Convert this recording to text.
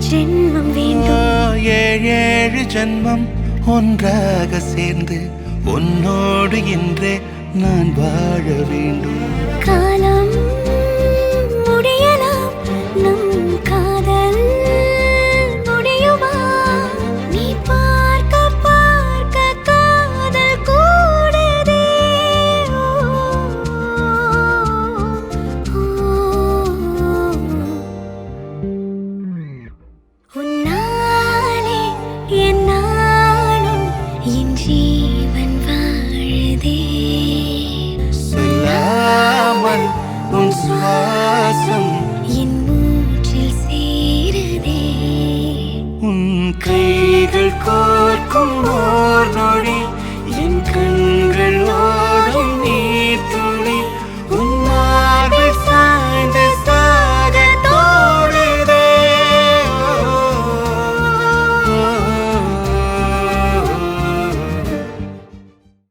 ஜென்மம் வேண்டும். ஏழு ஜென்மம் ஒன்றாக சேர்ந்து உன்னோடு இன்றே நான் வாழ வேண்டும். காலம் முடியலாம், நம் காதல் முடியுமா? நீ பார்க்க பார்க்க காதல் கூடுதே. உன்னாலே என் நாளும் என் ஜீவன் வாழுதே. சொல்லாமல் உன் சுவாசம் என் மூச்சில் சேருதே. உன் கைகள் கோர்க்கும்